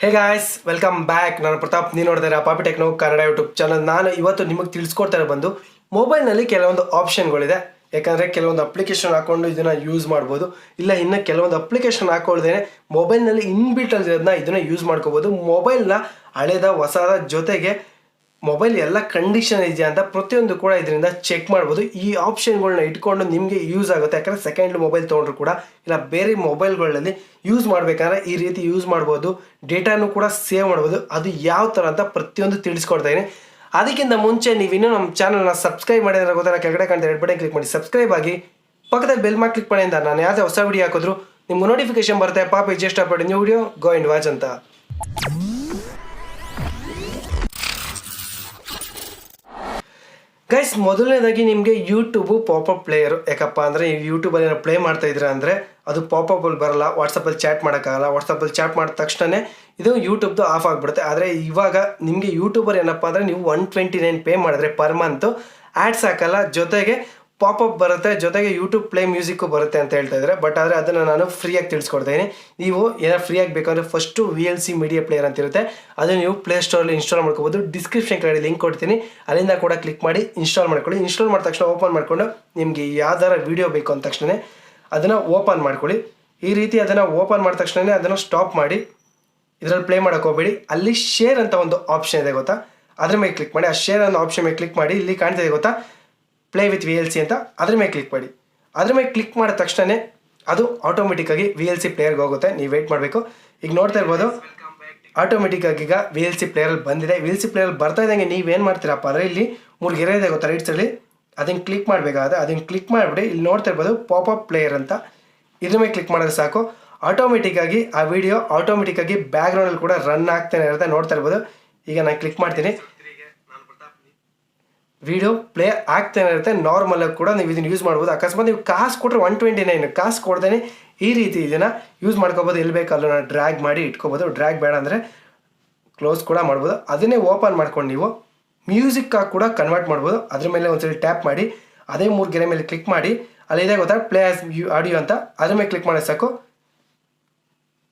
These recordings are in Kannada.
Hey guys, welcome back. ನಾನು ಪ್ರತಾಪ್. ನೀವು ನೋಡ್ತಾ ಇದ್ದೀರಾ ಪಾಪಿ ಟೆಕ್ನೋ ಕನ್ನಡ ಯೂಟ್ಯೂಬ್ ಚಾನಲ್. ನಾನು ಇವತ್ತು ನಿಮಗೆ ತಿಳಿಸ್ಕೊಡ್ತಾರೆ ಬಂದು ಮೊಬೈಲ್ನಲ್ಲಿ ಕೆಲವೊಂದು ಆಪ್ಷನ್ಗಳಿದೆ. ಯಾಕಂದರೆ ಕೆಲವೊಂದು ಅಪ್ಲಿಕೇಶನ್ ಹಾಕ್ಕೊಂಡು ಇದನ್ನು ಯೂಸ್ ಮಾಡ್ಬೋದು, ಇಲ್ಲ ಇನ್ನು ಕೆಲವೊಂದು ಅಪ್ಲಿಕೇಶನ್ ಹಾಕೊಳ್ದೇನೆ ಮೊಬೈಲ್ನಲ್ಲಿ ಇನ್ಬಿಲ್ಟ್ ಆಗಿರೋದನ್ನ ಇದನ್ನು ಯೂಸ್ ಮಾಡ್ಕೋಬೋದು. ಮೊಬೈಲ್ನ ಹಳೇದ ಹೊಸದ ಜೊತೆಗೆ ಮೊಬೈಲ್ ಎಲ್ಲ ಕಂಡೀಷನ್ ಇದೆಯಾ ಅಂತ ಪ್ರತಿಯೊಂದು ಕೂಡ ಇದರಿಂದ ಚೆಕ್ ಮಾಡ್ಬೋದು. ಈ ಆಪ್ಷನ್ಗಳನ್ನ ಇಟ್ಕೊಂಡು ನಿಮಗೆ ಯೂಸ್ ಆಗುತ್ತೆ. ಯಾಕಂದರೆ ಸೆಕೆಂಡ್ ಮೊಬೈಲ್ ತೊಗೊಂಡ್ರು ಕೂಡ ಇಲ್ಲ ಬೇರೆ ಮೊಬೈಲ್ಗಳಲ್ಲಿ ಯೂಸ್ ಮಾಡಬೇಕಾದ್ರೆ ಈ ರೀತಿ ಯೂಸ್ ಮಾಡ್ಬೋದು. ಡೇಟಾನು ಕೂಡ ಸೇವ್ ಮಾಡ್ಬೋದು. ಅದು ಯಾವ ಥರ ಅಂತ ಪ್ರತಿಯೊಂದು ತಿಳಿಸ್ಕೊಡ್ತಾ ಇದ್ದೀನಿ. ಅದಕ್ಕಿಂತ ಮುಂಚೆ ನೀವಿನ್ನೂ ನಮ್ಮ ಚಾನಲ್ನ ಸಬ್ಸ್ಕ್ರೈಬ್ ಮಾಡಿದ್ರೆ ಗೊತ್ತಾ, ಕೆಳಗಡೆ ಕಾಣ್ತಾ ರೆಡ್ ಬಟನ್ ಕ್ಲಿಕ್ ಮಾಡಿ ಸಬ್ಸ್ಕ್ರೈಬ್ ಆಗಿ, ಪಕ್ಕದಲ್ಲಿ ಬೆಲ್ ಮಾರ್ಕ್ ಕ್ಲಿಕ್ ಮಾಡಿ ಅಂತ ನಾನು ಯಾವುದೇ ಹೊಸ ವಿಡಿಯೋ ಹಾಕಿದ್ರು ನಿಮ್ಗೆ ನೋಟಿಫಿಕೇಶನ್ ಬರುತ್ತೆ. ಪಾಪಿ just upload new video, go and watch ಅಂತ. ಗೈಸ್, ಮೊದಲನೇದಾಗಿ ನಿಮಗೆ ಯೂಟ್ಯೂಬು ಪಾಪಪ್ ಪ್ಲೇಯರು. ಯಾಕಪ್ಪ ಅಂದರೆ ನೀವು ಯೂಟ್ಯೂಬಲ್ಲಿ ಏನೋ ಪ್ಲೇ ಮಾಡ್ತಾ ಇದ್ದೀರಾ ಅಂದರೆ ಅದು ಪಾಪಪ್ಪಲ್ಲಿ ಬರಲ್ಲ. ವಾಟ್ಸಪ್ಪಲ್ಲಿ ಚಾಟ್ ಮಾಡೋಕ್ಕಾಗಲ್ಲ. ವಾಟ್ಸಪ್ಪಲ್ಲಿ ಚಾಟ್ ಮಾಡಿದ ತಕ್ಷಣ ಇದು ಯೂಟ್ಯೂಬ್ದು ಆಫ್ ಆಗಿಬಿಡುತ್ತೆ. ಆದರೆ ಇವಾಗ ನಿಮಗೆ ಯೂಟ್ಯೂಬರ್ ಏನಪ್ಪ ಅಂದರೆ ನೀವು 129 ಪೇ ಮಾಡಿದ್ರೆ ಪರ್ ಮಂತು ಆ್ಯಡ್ಸ್ ಹಾಕಲ್ಲ, ಜೊತೆಗೆ ಪಾಪಪ್ ಬರುತ್ತೆ, ಜೊತೆಗೆ ಯೂಟ್ಯೂಬ್ ಪ್ಲೇ ಮ್ಯೂಸಿಕ್ಕು ಬರುತ್ತೆ ಅಂತ ಹೇಳ್ತಾ ಇದ್ದಾರೆ. ಬಟ್ ಆದರೆ ಅದನ್ನು ನಾನು ಫ್ರೀಯಾಗಿ ತಿಳಿಸ್ಕೊಡ್ತೀನಿ. ನೀವು ಏನೋ ಫ್ರೀಯಾಗಿ ಬೇಕಂದರೆ ಫಸ್ಟು VLC ಮೀಡಿಯಾ ಪ್ಲೇಯರ್ ಅಂತ ಇರುತ್ತೆ, ಅದು ನೀವು ಪ್ಲೇಸ್ಟೋರಲ್ಲಿ ಇನ್ಸ್ಟಾಲ್ ಮಾಡ್ಕೋಬೋದು. ಡಿಸ್ಕ್ರಿಪ್ಷನ್ ಕಡೆ ಲಿಂಕ್ ಕೊಡ್ತೀನಿ, ಅಲ್ಲಿಂದ ಕೂಡ ಕ್ಲಿಕ್ ಮಾಡಿ ಇನ್ಸ್ಟಾಲ್ ಮಾಡ್ಕೊಳ್ಳಿ. ಇನ್ಸ್ಟಾಲ್ ಮಾಡಿದ ತಕ್ಷಣ ಓಪನ್ ಮಾಡಿಕೊಂಡು ನಿಮಗೆ ಯಾವ್ದಾರ ವೀಡಿಯೋ ಬೇಕು ಅಂದ ತಕ್ಷಣ ಅದನ್ನು ಓಪನ್ ಮಾಡ್ಕೊಳ್ಳಿ. ಈ ರೀತಿ ಅದನ್ನು ಓಪನ್ ಮಾಡಿದ ತಕ್ಷಣ ಅದನ್ನು ಸ್ಟಾಪ್ ಮಾಡಿ ಇದರಲ್ಲಿ ಪ್ಲೇ ಮಾಡೋಕೆ ಹೋಗಬೇಡಿ. ಅಲ್ಲಿ ಶೇರ್ ಅಂತ ಒಂದು ಆಪ್ಷನ್ ಇದೆ ಗೊತ್ತಾ, ಅದ್ರ ಮೇಲೆ ಕ್ಲಿಕ್ ಮಾಡಿ. ಆ ಶೇರ್ ಅನ್ನೋ ಆಪ್ಷನ್ ಮೇಲೆ ಕ್ಲಿಕ್ ಮಾಡಿ. ಇಲ್ಲಿ ಕಾಣ್ತಿದೆ ಗೊತ್ತಾ, ಪ್ಲೇ ವಿತ್ VLC ಅಂತ, ಅದ್ರ ಮೇಲೆ ಕ್ಲಿಕ್ ಮಾಡಿ. ಅದ್ರ ಮೇಲೆ ಕ್ಲಿಕ್ ಮಾಡಿದ ತಕ್ಷಣ ಅದು ಆಟೋಮೆಟಿಕ್ಕಾಗಿ VLC ಪ್ಲೇಯರ್ಗೆ ಹೋಗುತ್ತೆ. ನೀವು ವೆಯ್ಟ್ ಮಾಡಬೇಕು. ಈಗ ನೋಡ್ತಾ ಇರ್ಬೋದು, ಆಟೋಮೆಟಿಕ್ಕಾಗಿ ಈಗ VLC ಪ್ಲೇಯರಲ್ಲಿ ಬಂದಿದೆ. VLC ಪ್ಲೇಯರಲ್ಲಿ ಬರ್ತಾ ಇದ್ದಂಗೆ ನೀವೇನು ಮಾಡ್ತೀರಪ್ಪ ಅಂದರೆ ಇಲ್ಲಿ 3 ಗೆರೆ ಇದೆ ಗೊತ್ತಾ ರೈಟ್ಸಲ್ಲಿ, ಅದನ್ನು ಕ್ಲಿಕ್ ಮಾಡಬೇಕಾದ್ರೆ ಅದನ್ನು ಕ್ಲಿಕ್ ಮಾಡಿಬಿಡಿ. ಇಲ್ಲಿ ನೋಡ್ತಾ ಇರ್ಬೋದು ಪಾಪಪ್ ಪ್ಲೇಯರ್ ಅಂತ, ಇದ್ರ ಮೇಲೆ ಕ್ಲಿಕ್ ಮಾಡಿದ್ರೆ ಸಾಕು. ಆಟೋಮೆಟಿಕ್ಕಾಗಿ ಆ ವಿಡಿಯೋ ಆಟೋಮೆಟಿಕ್ಕಾಗಿ ಬ್ಯಾಕ್ಗ್ರೌಂಡಲ್ಲಿ ಕೂಡ ರನ್ ಆಗ್ತಾನೆ ಇರುತ್ತೆ. ನೋಡ್ತಾ ಇರ್ಬೋದು. ಈಗ ನಾನು ಕ್ಲಿಕ್ ಮಾಡ್ತೀನಿ, ವಿಡಿಯೋ ಪ್ಲೇ ಆಗ್ತಾನೆ ಇರುತ್ತೆ. ನಾರ್ಮಲಾಗಿ ಕೂಡ ನೀವು ಇದನ್ನು ಯೂಸ್ ಮಾಡ್ಬೋದು. ಅಕಸ್ಮಾತ್ ನೀವು ಕಾಸು ಕೊಟ್ಟರೆ 129 ಕಾಸು ಕೊಡ್ದೇನೆ ಈ ರೀತಿ ಇದನ್ನು ಯೂಸ್ ಮಾಡ್ಕೋಬೋದು. ಎಲ್ಲಿ ಬೇಕಲ್ಲೂ ನಾನು ಡ್ರ್ಯಾಗ್ ಮಾಡಿ ಇಟ್ಕೋಬೋದು. ಡ್ರ್ಯಾಗ್ ಬೇಡ ಅಂದರೆ ಕ್ಲೋಸ್ ಕೂಡ ಮಾಡ್ಬೋದು. ಅದನ್ನೇ ಓಪನ್ ಮಾಡ್ಕೊಂಡು ನೀವು ಮ್ಯೂಸಿಕ್ಕಾಗಿ ಕೂಡ ಕನ್ವರ್ಟ್ ಮಾಡ್ಬೋದು. ಅದ್ರ ಮೇಲೆ ಒಂದ್ಸರಿ ಟ್ಯಾಪ್ ಮಾಡಿ ಅದೇ 3 ಗೆರೆ ಮೇಲೆ ಕ್ಲಿಕ್ ಮಾಡಿ, ಅಲ್ಲಿದೆ ಗೊತ್ತಾ ಪ್ಲೇ ಆಸ್ ಆಡಿಯೋ ಅಂತ, ಅದ್ರ ಮೇಲೆ ಕ್ಲಿಕ್ ಮಾಡೋದು ಸಾಕು.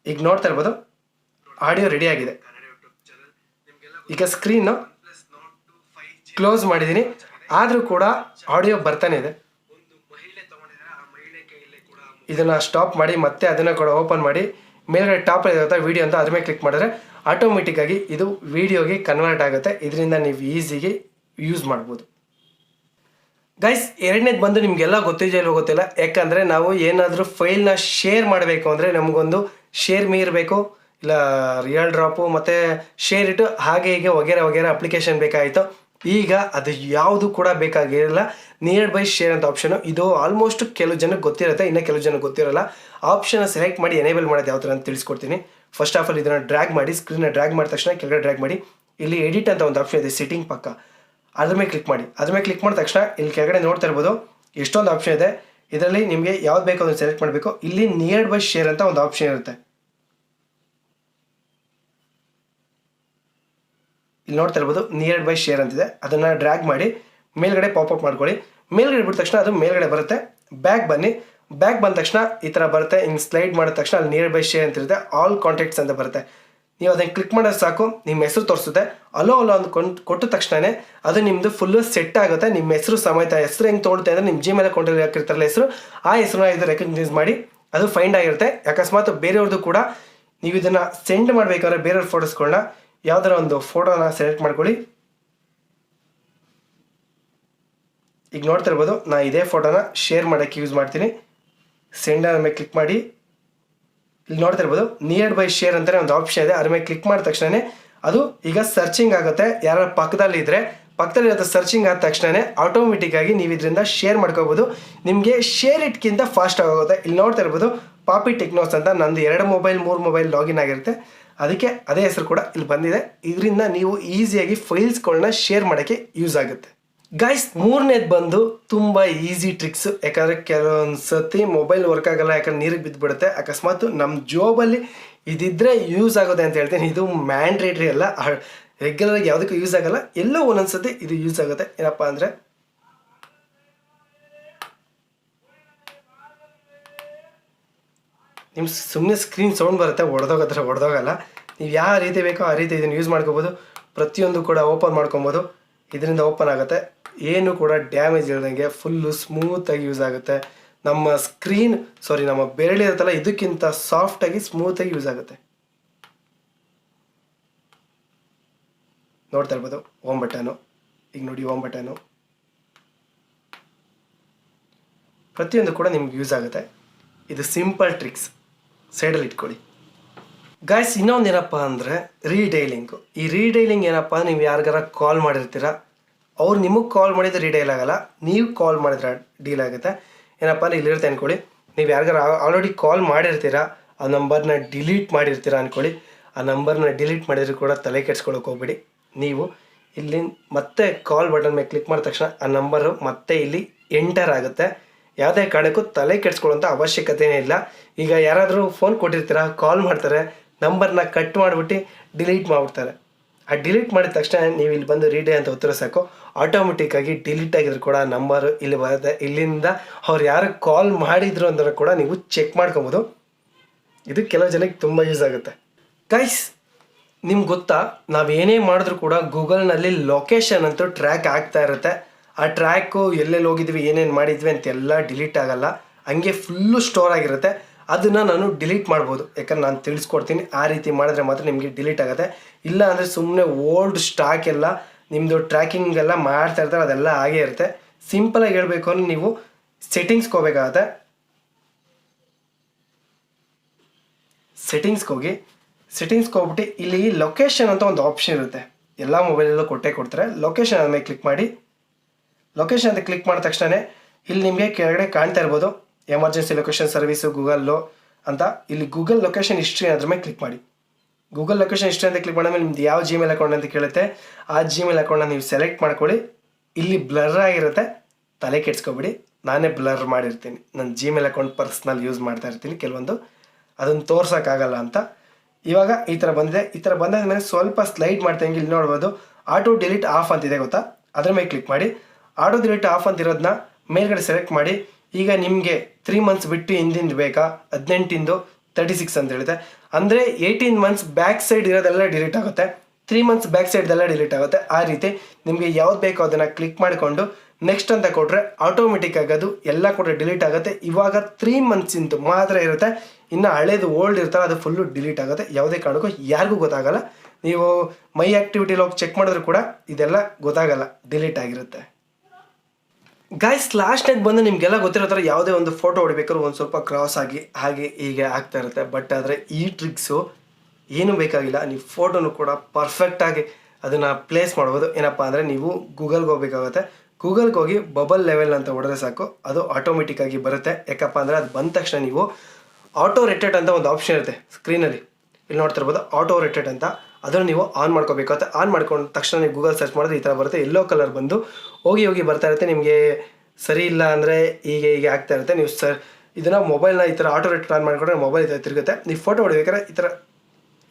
ಈಗ ನೋಡ್ತಾ ಇರ್ಬೋದು ಆಡಿಯೋ ರೆಡಿ ಆಗಿದೆ. ಈಗ ಸ್ಕ್ರೀನು ಕ್ಲೋಸ್ ಮಾಡಿದ್ದೀನಿ, ಆದರೂ ಕೂಡ ಆಡಿಯೋ ಬರ್ತಾನೆ ಇದೆ. ಇದನ್ನು ಸ್ಟಾಪ್ ಮಾಡಿ ಮತ್ತೆ ಅದನ್ನು ಕೂಡ ಓಪನ್ ಮಾಡಿ ಮೇಲ್ಗಡೆ ಟಾಪ್ ಇರುತ್ತೆ ವಿಡಿಯೋ ಅಂತ, ಅದ್ರ ಮೇಲೆ ಕ್ಲಿಕ್ ಮಾಡಿದ್ರೆ ಆಟೋಮೆಟಿಕ್ಕಾಗಿ ಇದು ವಿಡಿಯೋಗೆ ಕನ್ವರ್ಟ್ ಆಗುತ್ತೆ. ಇದರಿಂದ ನೀವು ಈಸಿಗೆ ಯೂಸ್ ಮಾಡ್ಬೋದು. ಗೈಸ್, ಎರಡನೇದು ಬಂದು ನಿಮಗೆಲ್ಲ ಗೊತ್ತಿದೆಯೋ ಗೊತ್ತಿಲ್ಲ. ಯಾಕಂದರೆ ನಾವು ಏನಾದರೂ ಫೈಲ್ನ ಶೇರ್ ಮಾಡಬೇಕು ಅಂದರೆ ನಮಗೊಂದು ಶೇರ್ ಮೀ ಇರಬೇಕು, ಇಲ್ಲ ರಿಯಲ್ ಡ್ರಾಪು ಮತ್ತು ಶೇರ್ ಇಟ್ಟು ಹಾಗೆ ಹೀಗೆ ವಗೇರೆ ಅಪ್ಲಿಕೇಶನ್ ಬೇಕಾಯಿತು. ಈಗ ಅದು ಯಾವುದು ಕೂಡ ಬೇಕಾಗಿರಲ್ಲ. ನಿಯರ್ ಬೈ ಶೇರ್ ಅಂತ ಆಪ್ಷನು, ಇದು ಆಲ್ಮೋಸ್ಟ್ ಕೆಲವು ಜನಕ್ಕೆ ಗೊತ್ತಿರುತ್ತೆ, ಇನ್ನೂ ಕೆಲವು ಜನಕ್ಕೆ ಗೊತ್ತಿರಲ್ಲ. ಆಪ್ಷನ್ನ ಸೆಲೆಕ್ಟ್ ಮಾಡಿ ಎನೇಬಲ್ ಮಾಡೋದು ಯಾವ ಥರ ಅಂತ ತಿಳಿಸ್ಕೊಡ್ತೀನಿ. ಫಸ್ಟ್ ಆಫ್ ಆಲ್ ಇದನ್ನು ಡ್ರ್ಯಾಗ್ ಮಾಡಿ, ಸ್ಕ್ರೀನ್ನ ಡ್ರ್ಯಾಗ್ ಮಾಡಿದ ತಕ್ಷಣ ಕೆಳಗಡೆ ಡ್ರ್ಯಾಗ್ ಮಾಡಿ. ಇಲ್ಲಿ ಎಡಿಟ್ ಅಂತ ಒಂದು ಆಪ್ಷನ್ ಇದೆ ಸೆಟ್ಟಿಂಗ್ ಪಕ್ಕ, ಅದ್ರ ಮೇಲೆ ಕ್ಲಿಕ್ ಮಾಡಿ. ಅದ್ರ ಮೇಲೆ ಕ್ಲಿಕ್ ಮಾಡಿದ ತಕ್ಷಣ ಇಲ್ಲಿ ಕೆಳಗಡೆ ನೋಡ್ತಾ ಇರ್ಬೋದು ಎಷ್ಟೊಂದು ಆಪ್ಷನ್ ಇದೆ. ಇದರಲ್ಲಿ ನಿಮಗೆ ಯಾವ್ದು ಬೇಕೋ ಅದನ್ನು ಸೆಲೆಕ್ಟ್ ಮಾಡಬೇಕು. ಇಲ್ಲಿ ನಿಯರ್ ಬೈ ಶೇರ್ ಅಂತ ಒಂದು ಆಪ್ಷನ್ ಇರುತ್ತೆ. ಇಲ್ಲಿ ನೋಡ್ತಾ ಇರ್ಬೋದು ನಿಯರ್ ಬೈ ಶೇರ್ ಅಂತಿದೆ. ಅದನ್ನು ಡ್ರ್ಯಾಗ್ ಮಾಡಿ ಮೇಲ್ಗಡೆ ಪಾಪಪ್ ಮಾಡ್ಕೊಳ್ಳಿ. ಮೇಲ್ಗಡೆ ಬಿಟ್ಟ ತಕ್ಷಣ ಅದು ಮೇಲ್ಗಡೆ ಬರುತ್ತೆ. ಬ್ಯಾಕ್ ಬನ್ನಿ. ಬ್ಯಾಕ್ ಬಂದ ತಕ್ಷಣ ಈ ಥರ ಬರುತ್ತೆ. ಹಿಂಗೆ ಸ್ಲೈಡ್ ಮಾಡಿದ ತಕ್ಷಣ ಅಲ್ಲಿ ನಿಯರ್ ಬೈ ಶೇರ್ ಅಂತಿರುತ್ತೆ. ಆಲ್ ಕಾಂಟ್ಯಾಕ್ಟ್ಸ್ ಅಂತ ಬರುತ್ತೆ. ನೀವು ಅದನ್ನು ಕ್ಲಿಕ್ ಮಾಡೋದು ಸಾಕು, ನಿಮ್ಮ ಹೆಸರು ತೋರಿಸುತ್ತೆ. ಅಲೋ ಒಂದು ಕೊಟ್ಟ ತಕ್ಷಣ ಅದು ನಿಮ್ಮದು ಫುಲ್ಲು ಸೆಟ್ ಆಗುತ್ತೆ. ನಿಮ್ಮ ಹೆಸರು ಸಮೇತ. ಹೆಸರು ಹೆಂಗೆ ತೊಗೊಳುತ್ತೆ ಅಂದರೆ ನಿಮ್ಮ Gmail ಅಕೌಂಟಲ್ಲಿ ಹಾಕಿರ್ತಾರಲ್ಲ ಹೆಸರು, ಆ ಹೆಸರನ್ನ ಇದು ರೆಕಗ್ನೈಸ್ ಮಾಡಿ ಅದು ಫೈಂಡ್ ಆಗಿರುತ್ತೆ. ಅಕಸ್ಮಾತ್ ಬೇರೆಯವ್ರದ್ದು ಕೂಡ ನೀವು ಇದನ್ನು ಸೆಂಡ್ ಮಾಡಬೇಕಾದ್ರೆ ಬೇರೆಯವ್ರ ಫೋಟೋಸ್ಗಳನ್ನ ಯಾವ್ದಾರ ಒಂದು ಫೋಟೋನ ಸೆಲೆಕ್ಟ್ ಮಾಡ್ಕೊಳ್ಳಿ. ಈಗ ನೋಡ್ತಾ ಇರ್ಬೋದು ನಾನು ಇದೇ ಫೋಟೋನ ಶೇರ್ ಮಾಡೋಕ್ಕೆ ಯೂಸ್ ಮಾಡ್ತೀನಿ. ಸೆಂಡ್ ಮೇಲೆ ಕ್ಲಿಕ್ ಮಾಡಿ. ಇಲ್ಲಿ ನೋಡ್ತಾ ಇರ್ಬೋದು ನಿಯರ್ ಬೈ ಶೇರ್ ಅಂತಲೇ ಒಂದು ಆಪ್ಷನ್ ಇದೆ. ಅದ್ರ ಮೇಲೆ ಕ್ಲಿಕ್ ಮಾಡಿದ ತಕ್ಷಣ ಅದು ಈಗ ಸರ್ಚಿಂಗ್ ಆಗುತ್ತೆ. ಯಾರ ಪಕ್ಕದಲ್ಲಿ ಇದ್ದರೆ ಪಕ್ಕದಲ್ಲಿರೋ ಸರ್ಚಿಂಗ್ ಆದ ತಕ್ಷಣ ಆಟೋಮೆಟಿಕ್ಕಾಗಿ ನೀವು ಇದರಿಂದ ಶೇರ್ ಮಾಡ್ಕೋಬೋದು. ನಿಮಗೆ ಶೇರ್ ಇಟ್ಗಿಂತ ಫಾಸ್ಟ್ ಆಗೋಗುತ್ತೆ. ಇಲ್ಲಿ ನೋಡ್ತಾ ಇರ್ಬೋದು ಪಾಪಿ ಟೆಕ್ನೋಸ್ ಅಂತ ನಂದು 2 ಮೊಬೈಲ್ 3 ಮೊಬೈಲ್ ಲಾಗಿನ್ ಆಗಿರುತ್ತೆ, ಅದಕ್ಕೆ ಅದೇ ಹೆಸರು ಕೂಡ ಇಲ್ಲಿ ಬಂದಿದೆ. ಇದರಿಂದ ನೀವು ಈಸಿಯಾಗಿ ಫೈಲ್ಸ್ಗಳನ್ನ ಶೇರ್ ಮಾಡೋಕ್ಕೆ ಯೂಸ್ ಆಗುತ್ತೆ. ಗೈಸ್, ಮೂರನೇದು ಬಂದು ತುಂಬ ಈಸಿ ಟ್ರಿಕ್ಸು. ಯಾಕಂದರೆ ಕೆಲವೊಂದು ಸತಿ ಮೊಬೈಲ್ ವರ್ಕ್ ಆಗಲ್ಲ, ಯಾಕಂದ್ರೆ ನೀರಿಗೆ ಬಿದ್ದುಬಿಡುತ್ತೆ. ಅಕಸ್ಮಾತ್ ನಮ್ಮ ಜಾಬಲ್ಲಿ ಇದಿದ್ದರೆ ಯೂಸ್ ಆಗುತ್ತೆ ಅಂತ ಹೇಳ್ತೀನಿ. ಇದು ಮ್ಯಾಂಡ್ರೇಟ್ರಿ ಅಲ್ಲ, ರೆಗ್ಯುಲರಾಗಿ ಯಾವುದಕ್ಕೂ ಯೂಸ್ ಆಗಲ್ಲ, ಎಲ್ಲೋ ಒಂದೊಂದು ಸತಿ ಇದು ಯೂಸ್ ಆಗುತ್ತೆ. ಏನಪ್ಪ ಅಂದರೆ ನಿಮ್ಮ ಸುಮ್ಮನೆ ಸ್ಕ್ರೀನ್ ಸೌಂಡ್ ಬರುತ್ತೆ, ಹೊಡೆದೋಗಲ್ಲ. ನೀವು ಯಾವ ರೀತಿ ಬೇಕೋ ಆ ರೀತಿ ಇದನ್ನು ಯೂಸ್ ಮಾಡ್ಕೋಬೋದು. ಪ್ರತಿಯೊಂದು ಕೂಡ ಓಪನ್ ಮಾಡ್ಕೊಬೋದು. ಇದರಿಂದ ಓಪನ್ ಆಗುತ್ತೆ, ಏನು ಕೂಡ ಡ್ಯಾಮೇಜ್ ಇಲ್ದಂಗೆ ಫುಲ್ಲು ಸ್ಮೂತಾಗಿ ಯೂಸ್ ಆಗುತ್ತೆ. ನಮ್ಮ ನಮ್ಮ ಬೆರಳಿರುತ್ತಲ್ಲ ಇದಕ್ಕಿಂತ ಸಾಫ್ಟಾಗಿ ಸ್ಮೂತಾಗಿ ಯೂಸ್ ಆಗುತ್ತೆ. ನೋಡ್ತಾ ಇರ್ಬೋದು ಹೋಮ್ ಬಟನು. ಈಗ ನೋಡಿ ಹೋಮ್ ಬಟನು ಪ್ರತಿಯೊಂದು ಕೂಡ ನಿಮ್ಗೆ ಯೂಸ್ ಆಗುತ್ತೆ. ಇದು ಸಿಂಪಲ್ ಟ್ರಿಕ್ಸ್, ಸೈಡಲ್ಲಿ ಇಟ್ಕೊಳ್ಳಿ. ಗಾಯ್ಸ್, ಇನ್ನೊಂದು ಏನಪ್ಪ ಅಂದರೆ ರೀಡೈಲಿಂಗು. ಈ ರೀಡೈಲಿಂಗ್ ಏನಪ್ಪ ಅಂದರೆ ನೀವು ಯಾರಿಗಾರ ಕಾಲ್ ಮಾಡಿರ್ತೀರ, ಅವ್ರು ನಿಮಗೆ ಕಾಲ್ ಮಾಡಿದ್ರೆ ರೀಡೈಲ್ ಆಗೋಲ್ಲ, ನೀವು ಕಾಲ್ ಮಾಡಿದ್ರೆ ಡೀಲ್ ಆಗುತ್ತೆ. ಏನಪ್ಪ ಅಂದರೆ ಇಲ್ಲಿರುತ್ತೆ ಅಂದ್ಕೊಳ್ಳಿ, ನೀವು ಯಾರಿಗಾರ ಆಲ್ರೆಡಿ ಕಾಲ್ ಮಾಡಿರ್ತೀರ, ಆ ನಂಬರ್ನ ಡಿಲೀಟ್ ಮಾಡಿರ್ತೀರ ಅಂದ್ಕೊಳ್ಳಿ. ಆ ನಂಬರ್ನ ಡಿಲೀಟ್ ಮಾಡಿದ್ರು ಕೂಡ ತಲೆ ಕೆಡ್ಸ್ಕೊಳಕ್ಕೆ ಹೋಗ್ಬೇಡಿ. ನೀವು ಇಲ್ಲಿ ಮತ್ತೆ ಕಾಲ್ ಬಟನ್ ಮೇಲೆ ಕ್ಲಿಕ್ ಮಾಡಿದ ತಕ್ಷಣ ಆ ನಂಬರು ಮತ್ತೆ ಇಲ್ಲಿ ಎಂಟರ್ ಆಗುತ್ತೆ. ಯಾವುದೇ ಕಾರಣಕ್ಕೂ ತಲೆ ಕೆಡ್ಸ್ಕೊಳ್ಳೋಂಥ ಅವಶ್ಯಕತೆಯೇ ಇಲ್ಲ. ಈಗ ಯಾರಾದರೂ ಫೋನ್ ಕೊಟ್ಟಿರ್ತೀರ, ಕಾಲ್ ಮಾಡ್ತಾರೆ, ನಂಬರ್ನ ಕಟ್ ಮಾಡಿಬಿಟ್ಟು ಡಿಲೀಟ್ ಮಾಡಿಬಿಡ್ತಾರೆ. ಆ ಡಿಲೀಟ್ ಮಾಡಿದ ತಕ್ಷಣ ನೀವು ಇಲ್ಲಿ ಬಂದು ರೀಡೇ ಅಂತ ಉತ್ತರ ಸಾಕು, ಆಟೋಮೆಟಿಕ್ಕಾಗಿ ಡಿಲೀಟ್ ಆಗಿದ್ರು ಕೂಡ ನಂಬರು ಇಲ್ಲಿ ಬರುತ್ತೆ. ಇಲ್ಲಿಂದ ಅವ್ರು ಯಾರು ಕಾಲ್ ಮಾಡಿದ್ರು ಅಂದ್ರೆ ಕೂಡ ನೀವು ಚೆಕ್ ಮಾಡ್ಕೊಬೋದು. ಇದು ಕೆಲವು ಜನಕ್ಕೆ ತುಂಬ ಯೂಸ್ ಆಗುತ್ತೆ. ಗೈಸ್, ನಿಮ್ಗೆ ಗೊತ್ತಾ, ನಾವು ಏನೇ ಮಾಡಿದ್ರು ಕೂಡ ಗೂಗಲ್ನಲ್ಲಿ ಲೊಕೇಶನ್ ಅಂತೂ ಟ್ರ್ಯಾಕ್ ಆಗ್ತಾ ಇರುತ್ತೆ. ಆ ಟ್ರ್ಯಾಕು ಎಲ್ಲೆಲ್ಲಿ ಹೋಗಿದ್ವಿ, ಏನೇನು ಮಾಡಿದ್ವಿ ಅಂತೆಲ್ಲ ಡಿಲೀಟ್ ಆಗೋಲ್ಲ, ಹಂಗೆ ಫುಲ್ಲು ಸ್ಟೋರ್ ಆಗಿರುತ್ತೆ. ಅದನ್ನು ನಾನು ಡಿಲೀಟ್ ಮಾಡ್ಬೋದು, ಯಾಕಂದ್ರೆ ನಾನು ತಿಳಿಸ್ಕೊಡ್ತೀನಿ. ಆ ರೀತಿ ಮಾಡಿದ್ರೆ ಮಾತ್ರ ನಿಮಗೆ ಡಿಲೀಟ್ ಆಗುತ್ತೆ. ಇಲ್ಲ ಅಂದರೆ ಸುಮ್ಮನೆ ಓಲ್ಡ್ ಸ್ಟಾಕ್ ಎಲ್ಲ ನಿಮ್ಮದು ಟ್ರ್ಯಾಕಿಂಗ್ ಎಲ್ಲ ಮಾಡ್ತಾ ಇರ್ತಾರೆ, ಅದೆಲ್ಲ ಹಾಗೇ ಇರುತ್ತೆ. ಸಿಂಪಲಾಗಿ ಹೇಳಬೇಕು ಅಂದರೆ ನೀವು ಸೆಟ್ಟಿಂಗ್ಸ್ಗೆ ಹೋಗ್ಬೇಕಾಗತ್ತೆ. ಸೆಟ್ಟಿಂಗ್ಸ್ಗೆ ಹೋಗ್ಬಿಟ್ಟು ಇಲ್ಲಿ ಲೊಕೇಶನ್ ಅಂತ ಒಂದು ಆಪ್ಷನ್ ಇರುತ್ತೆ, ಎಲ್ಲ ಮೊಬೈಲಲ್ಲೂ ಕೊಡ್ತಾರೆ. ಲೊಕೇಶನ್ ಮೇಲೆ ಕ್ಲಿಕ್ ಮಾಡಿ. ಲೊಕೇಶನ್ ಅಂತ ಕ್ಲಿಕ್ ಮಾಡಿದ ತಕ್ಷಣ ಇಲ್ಲಿ ನಿಮಗೆ ಕೆಳಗಡೆ ಕಾಣ್ತಾ ಇರ್ಬೋದು ಎಮರ್ಜೆನ್ಸಿ ಲೊಕೇಶನ್ ಸರ್ವಿಸು ಗೂಗಲ್ಲು ಅಂತ. ಇಲ್ಲಿ ಗೂಗಲ್ ಲೊಕೇಶನ್ ಹಿಸ್ಟ್ರಿ ಅದ್ರ ಮೇಲೆ ಕ್ಲಿಕ್ ಮಾಡಿ. ಗೂಗಲ್ ಲೊಕೇಶನ್ ಹಿಸ್ಟ್ರಿ ಅಂತ ಕ್ಲಿಕ್ ಮಾಡಿದ್ಮೇಲೆ ನಿಮ್ದು ಯಾವ ಜಿಮೇಲ್ ಅಕೌಂಟ್ ಅಂತ ಕೇಳುತ್ತೆ. ಆ ಜಿಮೇಲ್ ಅಕೌಂಟ್ನ ನೀವು ಸೆಲೆಕ್ಟ್ ಮಾಡ್ಕೊಳ್ಳಿ. ಇಲ್ಲಿ ಬ್ಲರ್ ಆಗಿರುತ್ತೆ, ತಲೆ ಕೆಡ್ಸ್ಕೊಬಿಡಿ, ನಾನೇ ಬ್ಲರ್ ಮಾಡಿರ್ತೀನಿ. ನನ್ನ ಜಿಮೇಲ್ ಅಕೌಂಟ್ ಪರ್ಸ್ನಲ್ ಯೂಸ್ ಮಾಡ್ತಾ ಇರ್ತೀನಿ ಕೆಲವೊಂದು, ಅದನ್ನು ತೋರ್ಸೋಕ್ಕಾಗಲ್ಲ ಅಂತ. ಇವಾಗ ಈ ಥರ ಬಂದಿದೆ. ಈ ಥರ ಬಂದಾದ ಮೇಲೆ ಸ್ವಲ್ಪ ಸ್ಲೈಡ್ ಮಾಡ್ತಾ ಇಲ್ಲಿ ನೋಡ್ಬೋದು ಆಟೋ ಡಿಲೀಟ್ ಆಫ್ ಅಂತಿದೆ ಗೊತ್ತಾ, ಅದ್ರ ಮೇಲೆ ಕ್ಲಿಕ್ ಮಾಡಿ. ಆಟೋ ಡಿಲೀಟ್ ಆಫ್ ಅಂತಿರೋದನ್ನ ಮೇಲ್ಗಡೆ ಸೆಲೆಕ್ಟ್ ಮಾಡಿ. ಈಗ ನಿಮಗೆ 3 ಮಂತ್ಸ್ ಬಿಟ್ಟು ಹಿಂದಿಂದ ಬೇಕಾ, 18ಇಂದು 36 ಅಂತ ಹೇಳಿದೆ, ಅಂದರೆ 18 ಮಂತ್ಸ್ ಬ್ಯಾಕ್ ಸೈಡ್ ಇರೋದೆಲ್ಲ ಡಿಲೀಟ್ ಆಗುತ್ತೆ, 3 ಮಂತ್ಸ್ ಬ್ಯಾಕ್ ಸೈಡ್ದೆಲ್ಲ ಡಿಲೀಟ್ ಆಗುತ್ತೆ. ಆ ರೀತಿ ನಿಮಗೆ ಯಾವ್ದು ಬೇಕೋ ಅದನ್ನು ಕ್ಲಿಕ್ ಮಾಡಿಕೊಂಡು ನೆಕ್ಸ್ಟ್ ಅಂತ ಕೊಟ್ಟರೆ ಆಟೋಮೆಟಿಕ್ ಆಗೋದು ಎಲ್ಲ ಕೂಡ ಡಿಲೀಟ್ ಆಗುತ್ತೆ. ಇವಾಗ 3 ಮಂತ್ಸಿಂದು ಮಾತ್ರ ಇರುತ್ತೆ, ಇನ್ನು ಹಳೇದು ಓಲ್ಡ್ ಇರ್ತಾರೆ ಅದು ಫುಲ್ಲು ಡಿಲೀಟ್ ಆಗುತ್ತೆ. ಯಾವುದೇ ಕಾರಣಕ್ಕೂ ಯಾರಿಗೂ ಗೊತ್ತಾಗಲ್ಲ. ನೀವು ಮೈ ಆ್ಯಕ್ಟಿವಿಟಿಲಿ ಹೋಗಿ ಚೆಕ್ ಮಾಡಿದ್ರು ಕೂಡ ಇದೆಲ್ಲ ಗೊತ್ತಾಗಲ್ಲ, ಡಿಲೀಟ್ ಆಗಿರುತ್ತೆ. ಗೈಸ್, ಲಾಸ್ಟ್ನೇದು ಬಂದು ನಿಮಗೆಲ್ಲ ಗೊತ್ತಿರೋ ಥರ ಯಾವುದೇ ಒಂದು ಫೋಟೋ ಹೊಡಿಬೇಕಾದ್ರೂ ಒಂದು ಸ್ವಲ್ಪ ಕ್ರಾಸ್ ಆಗಿ ಹಾಗೆ ಹೀಗೆ ಆಗ್ತಾ ಇರುತ್ತೆ. ಬಟ್ ಆದರೆ ಈ ಟ್ರಿಕ್ಸು ಏನೂ ಬೇಕಾಗಿಲ್ಲ, ನೀವು ಫೋಟೋನು ಕೂಡ ಪರ್ಫೆಕ್ಟಾಗಿ ಅದನ್ನು ಪ್ಲೇಸ್ ಮಾಡ್ಬೋದು. ಏನಪ್ಪ ಅಂದರೆ ನೀವು ಗೂಗಲ್ಗೆ ಹೋಗ್ಬೇಕಾಗುತ್ತೆ. ಗೂಗಲ್ಗೆ ಹೋಗಿ ಬಬಲ್ ಲೆವೆಲ್ ಅಂತ ಹೊಡೆದ್ರೆ ಸಾಕು, ಅದು ಆಟೋಮೆಟಿಕ್ಕಾಗಿ ಬರುತ್ತೆ. ಯಾಕಪ್ಪ ಅಂದರೆ ಅದು ಬಂದ ತಕ್ಷಣ ನೀವು ಆಟೋ ರೇಟೆಡ್ ಅಂತ ಒಂದು ಆಪ್ಷನ್ ಇರುತ್ತೆ ಸ್ಕ್ರೀನಲ್ಲಿ, ಇಲ್ಲಿ ನೋಡ್ತಾ ಇರ್ಬೋದು ಆಟೋ ರೇಟೆಡ್ ಅಂತ. ಅದನ್ನು ನೀವು ಆನ್ ಮಾಡ್ಕೋಬೇಕಾಗುತ್ತೆ. ಆನ್ ಮಾಡ್ಕೊಂಡ ತಕ್ಷಣ ನೀವು ಗೂಗಲ್ ಸರ್ಚ್ ಮಾಡಿದ್ರೆ ಈ ಥರ ಬರುತ್ತೆ, ಎಲ್ಲೋ ಕಲರ್ ಬಂದು ಹೋಗಿ ಬರ್ತಾ ಇರುತ್ತೆ. ನಿಮಗೆ ಸರಿ ಇಲ್ಲ ಅಂದರೆ ಹೀಗೆ ಆಗ್ತಾ ಇರುತ್ತೆ. ನೀವು ಇದನ್ನು ಮೊಬೈಲ್ನ ಈ ಥರ ಆಟೋ ರೇಟೆಡ್ ಆನ್ ಮಾಡಿಕೊಂಡ್ರೆ ಮೊಬೈಲ್ ಈ ಥರ ತಿರುಗುತ್ತೆ. ನೀವು ಫೋಟೋ ಹೊಡಿಬೇಕಾದ್ರೆ ಈ ಥರ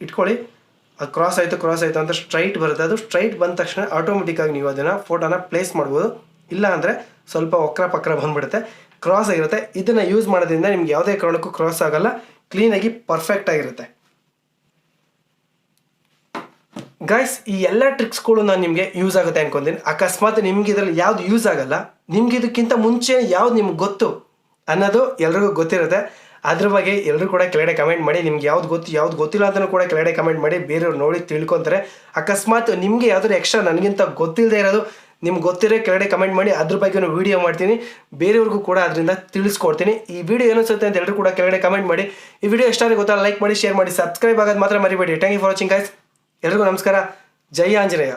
ಇಟ್ಕೊಳ್ಳಿ, ಅದು ಕ್ರಾಸ್ ಆಯಿತು ಅಂತ ಸ್ಟ್ರೈಟ್ ಬರುತ್ತೆ. ಅದು ಸ್ಟ್ರೈಟ್ ಬಂದ ತಕ್ಷಣ ಆಟೋಮೆಟಿಕ್ಕಾಗಿ ನೀವು ಅದನ್ನು ಫೋಟೋನ ಪ್ಲೇಸ್ ಮಾಡ್ಬೋದು. ಇಲ್ಲ ಅಂದರೆ ಸ್ವಲ್ಪ ವಕ್ರ ಪಕ್ರ ಬಂದುಬಿಡುತ್ತೆ, ಕ್ರಾಸ್ ಆಗಿರುತ್ತೆ. ಇದನ್ನು ಯೂಸ್ ಮಾಡೋದ್ರಿಂದ ನಿಮ್ಗೆ ಯಾವುದೇ ಕಾರಣಕ್ಕೂ ಕ್ರಾಸ್ ಆಗೋಲ್ಲ, ಕ್ಲೀನಾಗಿ ಪರ್ಫೆಕ್ಟ್ ಆಗಿರುತ್ತೆ. ಗೈಸ್, ಈ ಎಲ್ಲ ಟ್ರಿಕ್ಸ್ಗಳು ನಾನು ನಿಮಗೆ ಯೂಸ್ ಆಗುತ್ತೆ ಅನ್ಕೊಂತೀನಿ. ಅಕಸ್ಮಾತ್ ನಿಮ್ಗೆ ಇದರಲ್ಲಿ ಯಾವ್ದು ಯೂಸ್ ಆಗಲ್ಲ, ನಿಮ್ಗೆ ಇದಕ್ಕಿಂತ ಮುಂಚೆ ಯಾವ್ದು ನಿಮ್ಗೆ ಗೊತ್ತು ಅನ್ನೋದು ಎಲ್ರಿಗೂ ಗೊತ್ತಿರುತ್ತೆ. ಅದ್ರ ಬಗ್ಗೆ ಎಲ್ಲರೂ ಕೂಡ ಕೆಳಗಡೆ ಕಮೆಂಟ್ ಮಾಡಿ. ನಿಮ್ಗೆ ಯಾವ್ದು ಗೊತ್ತಿಲ್ಲ ಅಂತಲೂ ಕೂಡ ಕೆಳಗಡೆ ಕಮೆಂಟ್ ಮಾಡಿ, ಬೇರೆಯವ್ರು ನೋಡಿ ತಿಳ್ಕೊತಾರೆ. ಅಕಸ್ಮಾತ್ ನಿಮಗೆ ಯಾವ್ದಾದ್ರು ಎಕ್ಸ್ಟ್ರಾ ನನಗಿಂತ ಗೊತ್ತಿಲ್ಲದೆ ಇರೋದು ನಿಮ್ಗೆ ಗೊತ್ತಿರೋ ಕೆಳಗಡೆ ಕಮೆಂಟ್ ಮಾಡಿ, ಅದ್ರ ಬಗ್ಗೆ ವೀಡಿಯೋ ಮಾಡ್ತೀನಿ, ಬೇರೆಯವ್ರಿಗೂ ಕೂಡ ಅದರಿಂದ ತಿಳಿಸ್ಕೊಡ್ತೀನಿ. ಈ ವಿಡಿಯೋ ಏನಿಸುತ್ತೆ ಅಂತ ಎಲ್ಲರೂ ಕೂಡ ಕೆಳಗಡೆ ಕಮೆಂಟ್ ಮಾಡಿ. ಈ ವಿಡಿಯೋ ಎಷ್ಟಾದ್ರೆ ಗೊತ್ತಾ, ಲೈಕ್ ಮಾಡಿ, ಶೇರ್ ಮಾಡಿ, ಸಬ್ಸ್ಕ್ರೈಬ್ ಆಗೋದು ಮಾತ್ರ ಮರಿಬೇಡಿ. Thank you for watching guys. ಎಲ್ರಿಗೂ ನಮಸ್ಕಾರ. ಜೈ ಆಂಜನೇಯ.